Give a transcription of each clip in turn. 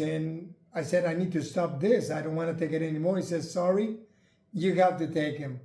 And I said, I need to stop this. I don't want to take it anymore. He says, sorry, you have to take him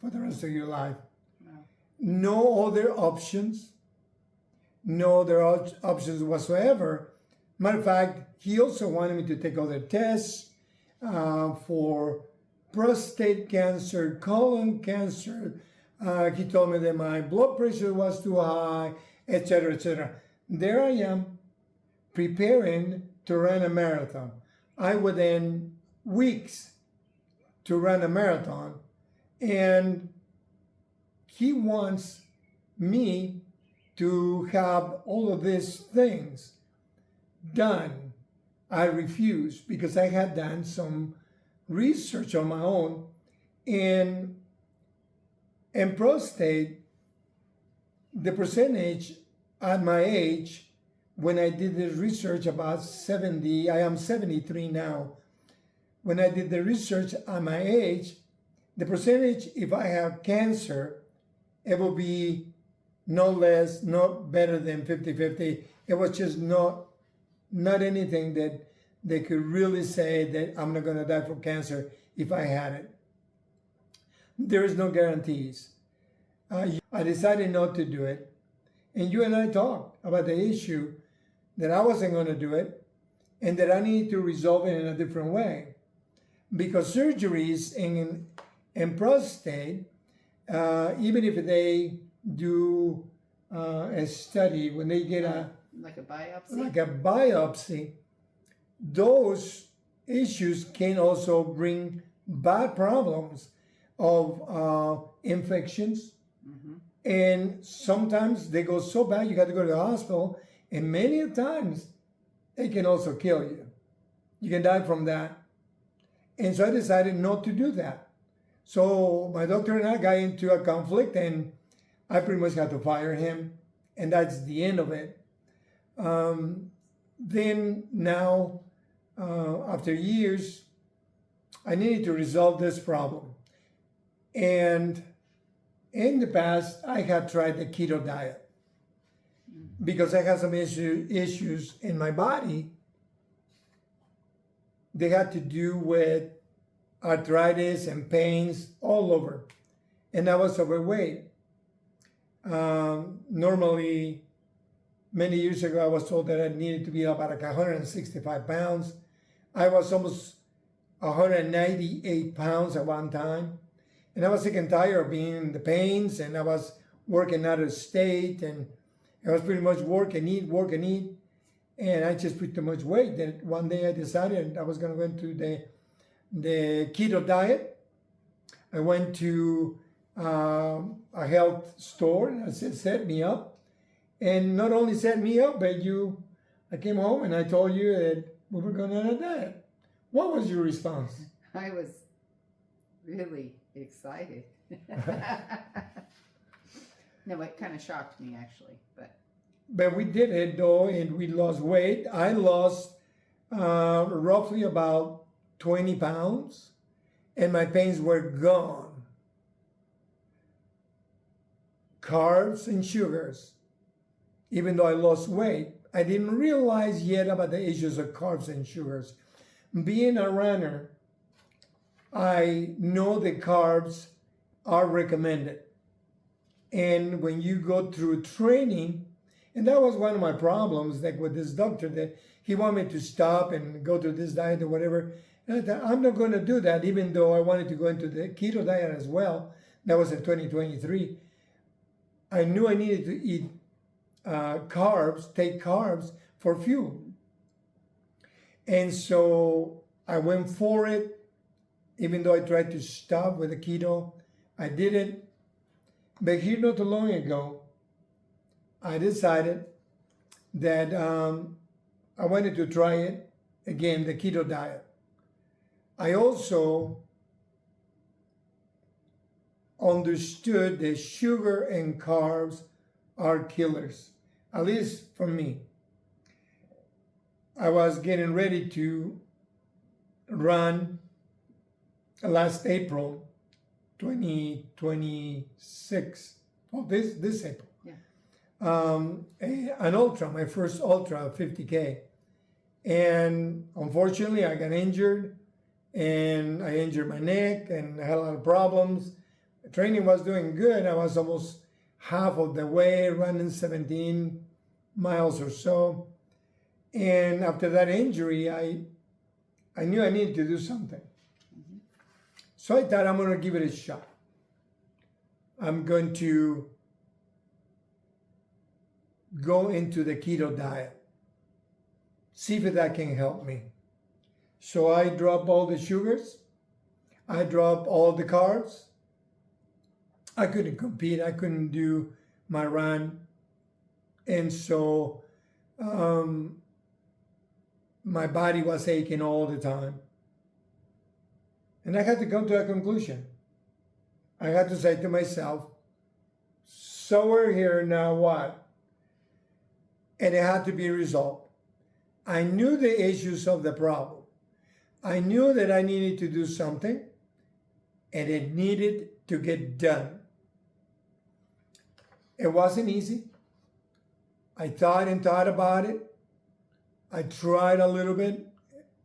for the rest of your life. Wow. No other options. No other options whatsoever. Matter of fact, he also wanted me to take other tests for prostate cancer, colon cancer. He told me that my blood pressure was too high, etc., etc. There I am, preparing to run a marathon. I within weeks to run a marathon, and he wants me to have all of these things done. I refused because I had done some research on my own, and prostate, the percentage at my age, when I did the research about 70, I am 73 now. When I did the research at my age, the percentage, if I have cancer, it will be no less, not better than 50-50. It was just not anything that they could really say that I'm not going to die from cancer if I had it. There is no guarantees. I decided not to do it. And you and I talked about the issue that I wasn't going to do it and that I need to resolve it in a different way. Because surgeries in prostate, even if they do a study, when they get like a biopsy? Like a biopsy, those issues can also bring bad problems of infections. Mm-hmm. And sometimes they go so bad you got to go to the hospital, and many times it can also kill you. You can die from that. And so I decided not to do that. So my doctor and I got into a conflict, and I pretty much had to fire him, and that's the end of it. Then now, after years, I needed to resolve this problem. And in the past, I had tried the keto diet because I had some issues in my body. They had to do with arthritis and pains all over. And I was overweight. Normally, many years ago, I was told that I needed to be about like 165 pounds. I was almost 198 pounds at one time. And I was sick and tired of being in the pains, and I was working out of state, and I was pretty much work and eat. And I just put too much weight that one day I decided I was going to go into the keto diet. I went to a health store, and I said, set me up. And not only set me up, but I came home and I told you that we were going on a diet. What was your response? I was really excited. No, it kind of shocked me actually, But we did it though, and we lost weight. I lost roughly about 20 pounds, and my pains were gone. Carbs and sugars. Even though I lost weight, I didn't realize yet about the issues of carbs and sugars. Being a runner, I know the carbs are recommended. And when you go through training, and that was one of my problems, like with this doctor, that he wanted me to stop and go to this diet or whatever. And I thought, I'm not going to do that, even though I wanted to go into the keto diet as well. That was in 2023. I knew I needed to eat carbs, take carbs for fuel. And so I went for it, even though I tried to stop with the keto. I didn't. But here not too long ago, I decided that I wanted to try it again, the keto diet. I also understood that sugar and carbs are killers, at least for me. I was getting ready to run last April 2026. Oh, this April. Yeah. An ultra, my first ultra, 50K. And unfortunately, I got injured, and I injured my neck, and I had a lot of problems. The training was doing good. I was almost half of the way, running 17 miles or so. And after that injury, I knew I needed to do something. So I thought I'm going to give it a shot. I'm going to go into the keto diet, see if that can help me. So I dropped all the sugars. I dropped all the carbs. I couldn't compete. I couldn't do my run. And so my body was aching all the time. And I had to come to a conclusion. I had to say to myself, so we're here, now what? And it had to be resolved. I knew the issues of the problem. I knew that I needed to do something, and it needed to get done. It wasn't easy. I thought and thought about it. I tried a little bit.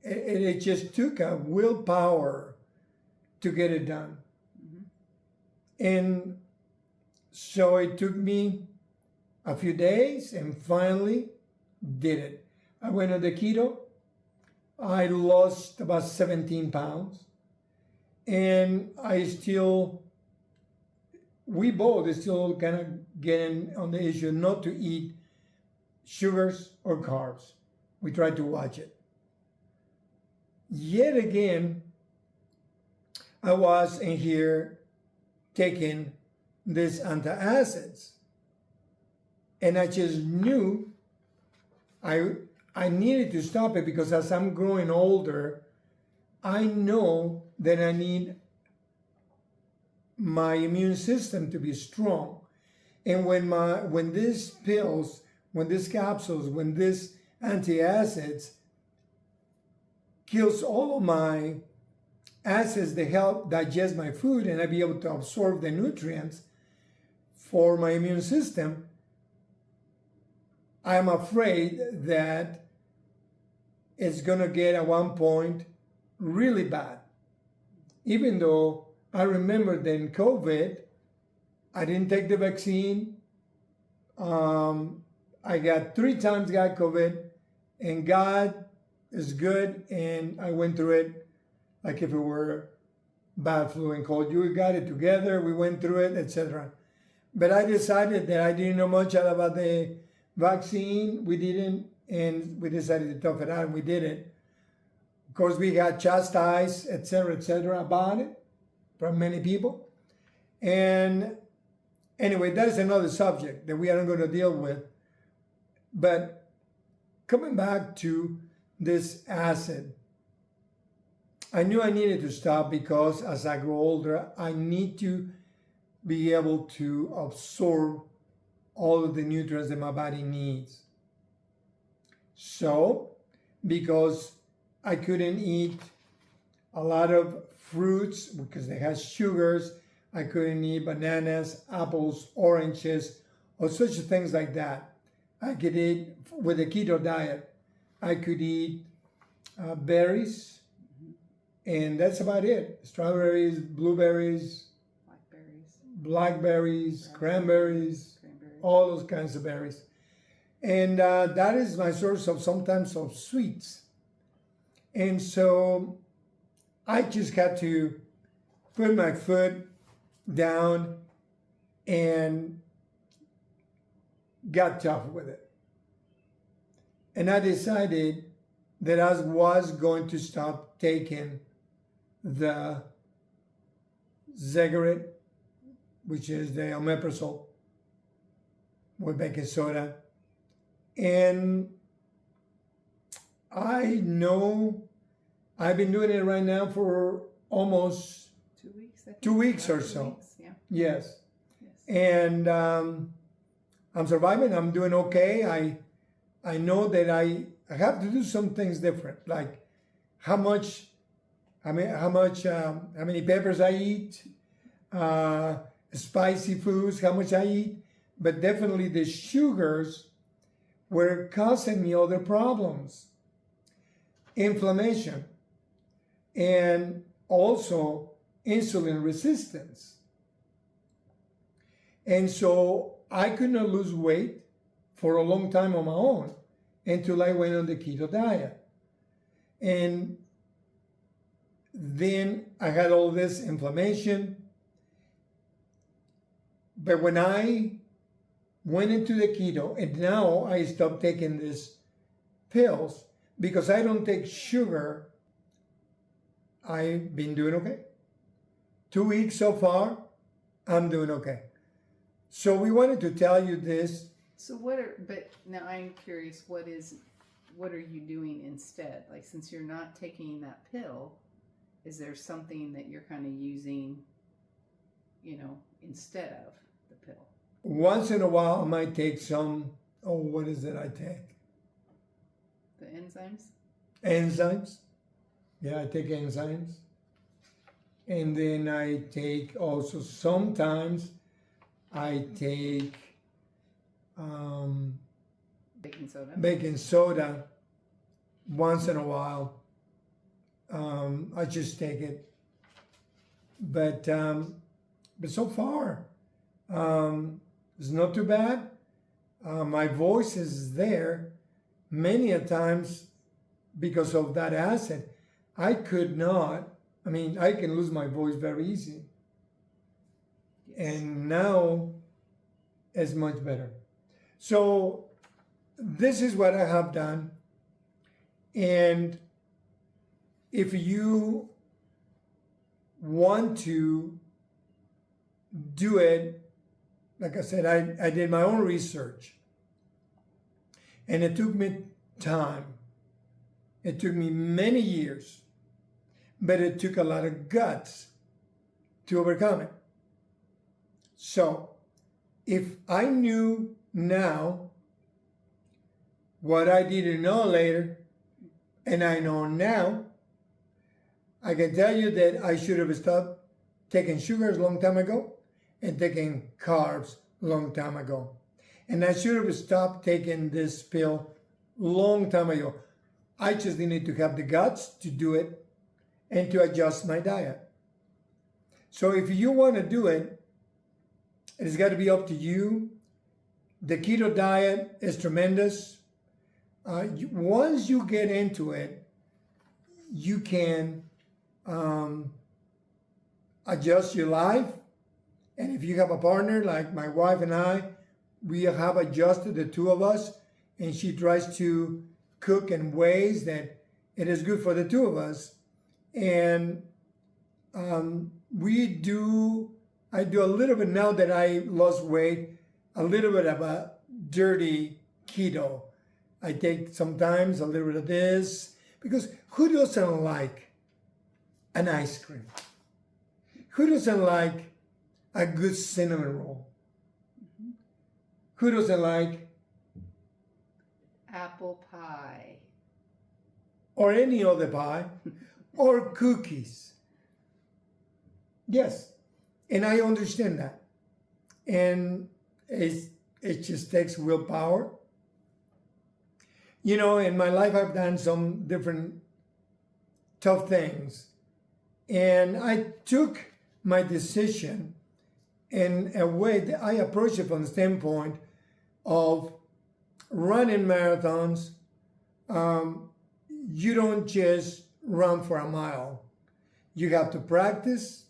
It just took a willpower to get it done. And so it took me a few days and finally did it. I went on the keto. I lost about 17 pounds. And we both still kind of getting on the issue not to eat sugars or carbs. We try to watch it. Yet again, I was in here taking these antiacids. And I just knew I needed to stop it because as I'm growing older, I know that I need my immune system to be strong. And when these pills, when these capsules, when these antiacids kills all of my acids that help digest my food and I be able to absorb the nutrients for my immune system, I'm afraid that it's going to get at one point really bad. Even though I remember that in COVID, I didn't take the vaccine. I got 3 times got COVID, and God is good, and I went through it like if it were bad flu and cold. You got it together, we went through it, etc. But I decided that I didn't know much about the vaccine. We didn't, and we decided to tough it out, and we did it. Of course, we got chastised, etc., about it from many people. And anyway, that is another subject that we aren't going to deal with. But coming back to this acid, I knew I needed to stop because as I grow older, I need to be able to absorb all of the nutrients that my body needs. So, because I couldn't eat a lot of fruits because they had sugars, I couldn't eat bananas, apples, oranges, or such things like that. I could eat, with the keto diet, I could eat berries, and that's about it. Strawberries, blueberries, blackberries, cranberries, all those kinds of berries. And that is my source of sometimes of sweets. And so I just had to put my foot down and got tough with it. And I decided that I was going to stop taking the zegerid, which is the omeprazole with baking soda. And I know I've been doing it right now for almost 2 weeks. 2 weeks or 2 so. weeks, yeah. Yes. Yes. And I'm surviving. I'm doing okay. I know that I have to do some things different, like how many peppers I eat, spicy foods, how much I eat. But definitely the sugars were causing me other problems. inflammation, and also insulin resistance. And so I could not lose weight for a long time on my own until I went on the keto diet. And then I had all this inflammation. But when I went into the keto, and now I stopped taking these pills because I don't take sugar, I've been doing okay. 2 weeks so far, I'm doing okay. So we wanted to tell you this. So but now I'm curious, what are you doing instead? Like, since you're not taking that pill, is there something that you're kind of using, instead of the pill? Once in a while, I might take some, what is it I take? The enzymes? Enzymes. Yeah, I take enzymes. And then I take also sometimes I take Baking soda? once in a while. I just take it. But so far, it's not too bad. My voice is there many a times because of that acid. I can lose my voice very easy. Yes. And now it's much better. So this is what I have done. And if you want to do it, like I said, I did my own research. And it took me time. It took me many years. But it took a lot of guts to overcome it. So, if I knew now what I didn't know later, and I know now, I can tell you that I should have stopped taking sugars a long time ago and taking carbs a long time ago. And I should have stopped taking this pill long time ago. I just needed to have the guts to do it and to adjust my diet. So if you want to do it, it's got to be up to you. The keto diet is tremendous. Once you get into it, you can adjust your life. And if you have a partner, like my wife and I, we have adjusted, the two of us, and she tries to cook in ways that it is good for the two of us. And I do a little bit, now that I lost weight, a little bit of a dirty keto. I take sometimes a little bit of this, because who doesn't like an ice cream? Who doesn't like a good cinnamon roll? Mm-hmm. Who doesn't like Apple pie? Or any other pie? Or cookies? Yes, and I understand that. And it just takes willpower. In my life, I've done some different tough things. And I took my decision in a way that I approached it from the standpoint of running marathons. You don't just run for a mile. You have to practice.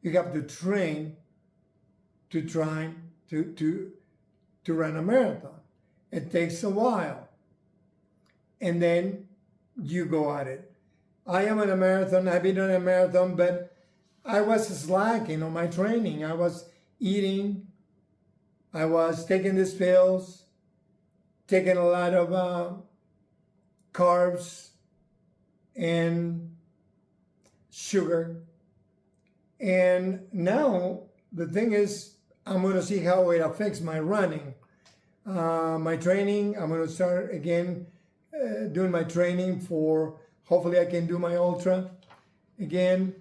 You have to train to try to run a marathon. It takes a while. And then you go at it. I am in a marathon. I've been on a marathon, but I was slacking on my training. I was eating. I was taking these pills, taking a lot of carbs and sugar. And now the thing is, I'm going to see how it affects my running. My training, I'm going to start again doing my training for, hopefully I can do my ultra again.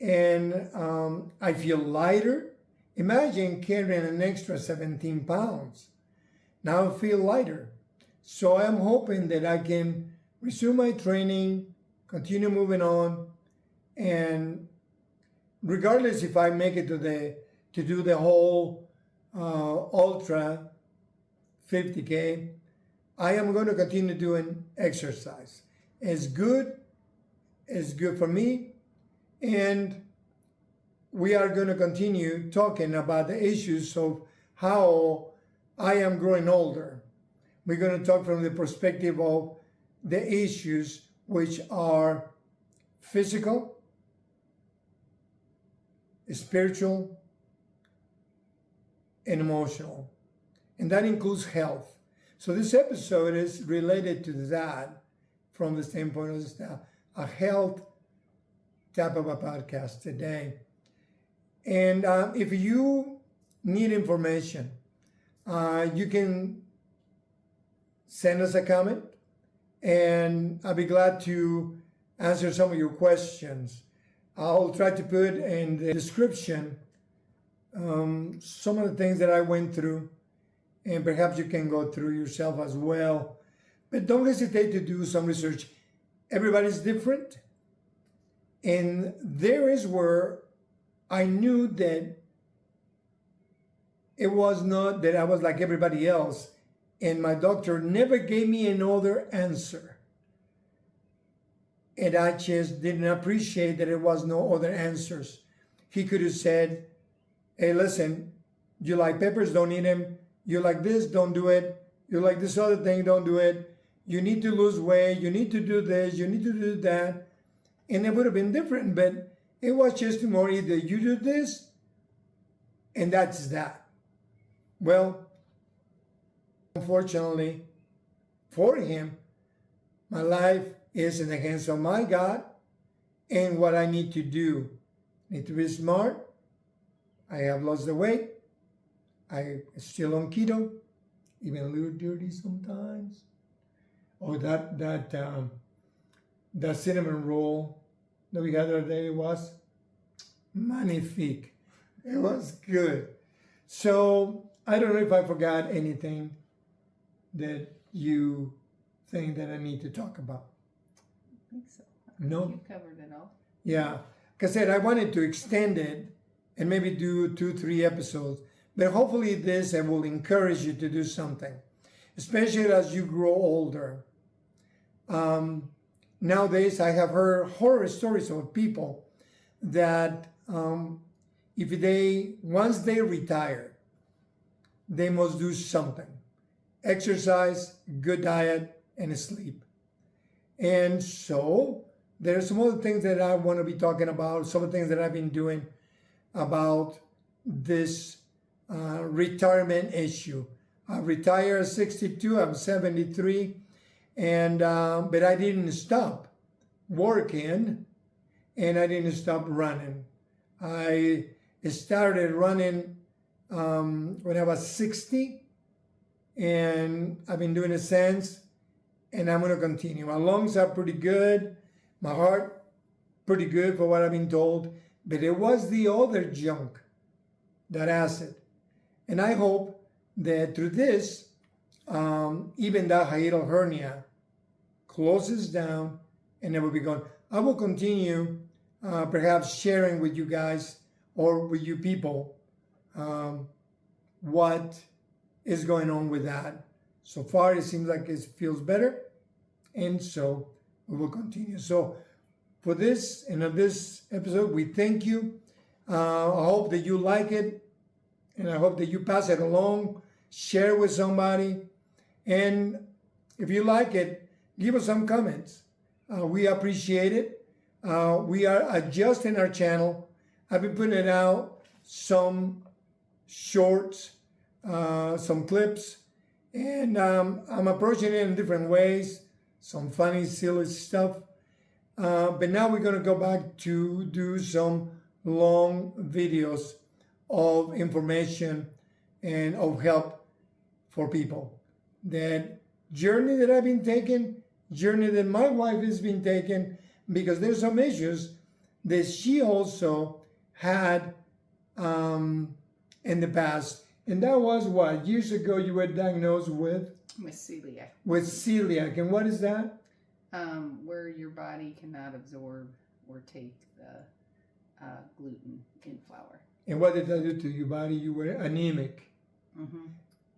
And I feel lighter. Imagine carrying an extra 17 pounds. Now I feel lighter. So I'm hoping that I can resume my training continue moving on, and regardless if I make it to do the whole ultra 50K, I am going to continue doing exercise. It's good for me, and we are going to continue talking about the issues of how I am growing older. We're going to talk from the perspective of the issues which are physical, spiritual, and emotional. And that includes health. So this episode is related to that from the standpoint of a health type of a podcast today. And if you need information, you can send us a comment, and I'll be glad to answer some of your questions. I'll try to put in the description some of the things that I went through, and perhaps you can go through yourself as well. But don't hesitate to do some research. Everybody's different, and there is where I knew that it was not that I was like everybody else, and my doctor never gave me another answer. And I just didn't appreciate that there was no other answers. He could have said, hey, listen, you like peppers, don't eat them. You like this, don't do it. You like this other thing, don't do it. You need to lose weight, you need to do this, you need to do that. And it would have been different, but it was just more either you do this, and that's that. Well, unfortunately for him, my life is in the hands of my God, and what I need to do. I need to be smart. I have lost the weight. I'm still on keto, even a little dirty sometimes. Oh, that cinnamon roll that we had the other day was magnifique. It was good. So I don't know if I forgot anything that you think that I need to talk about. I think so. No? You covered it all. Yeah. Like I said, I wanted to extend it and maybe do 2-3 episodes. But hopefully this will encourage you to do something, especially as you grow older. Nowadays, I have heard horror stories of people that once they retire, they must do something. Exercise, good diet, and sleep. And so there are some other things that I want to be talking about, some of the things that I've been doing about this retirement issue. I retired at 62, I'm 73, and but I didn't stop working, and I didn't stop running. I started running when I was 60, and I've been doing it since, and I'm going to continue. My lungs are pretty good, my heart pretty good for what I've been told, but it was the other junk, that acid. And I hope that through this, even that hiatal hernia closes down and it will be gone. I will continue perhaps sharing with you guys or with you people what is going on with that. So far, it seems like it feels better, and so we will continue. So for this, and on this episode, we thank you. I hope that you like it, and I hope that you pass it along, share with somebody, and if you like it, give us some comments. We appreciate it. We are adjusting our channel. I've been putting out some shorts, some clips, and I'm approaching it in different ways, some funny, silly stuff. But now we're going to go back to do some long videos of information and of help for people. That journey that I've been taking, journey that my wife has been taking, because there's some issues that she also had in the past. And that was what? Years ago you were diagnosed with? With celiac. With celiac. And what is that? where your body cannot absorb or take the gluten in flour. And what did that do to your body? You were anemic. Mm-hmm.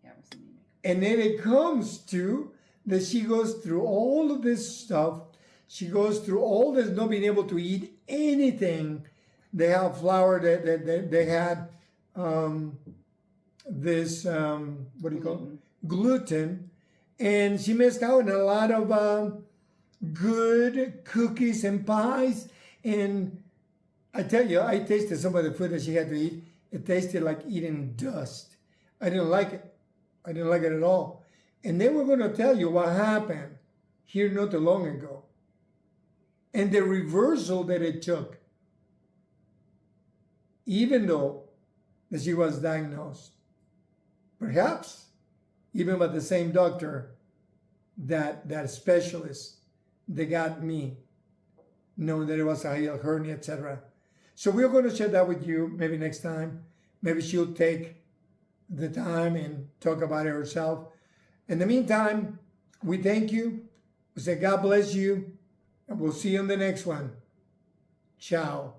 Yeah, it was anemic. And then it comes to that she goes through all of this stuff. She goes through all this not being able to eat anything. They have flour that they had this, what do you call it? Gluten. And she missed out on a lot of good cookies and pies. And I tell you, I tasted some of the food that she had to eat. It tasted like eating dust. I didn't like it. I didn't like it at all. And then we're going to tell you what happened here not too long ago. And the reversal that it took. Even though that she was diagnosed. Perhaps even by the same doctor, that specialist that got me, knowing that it was a hiatal hernia, etc. So we're going to share that with you maybe next time. Maybe she'll take the time and talk about it herself. In the meantime, we thank you. We say God bless you, and we'll see you on the next one. Ciao.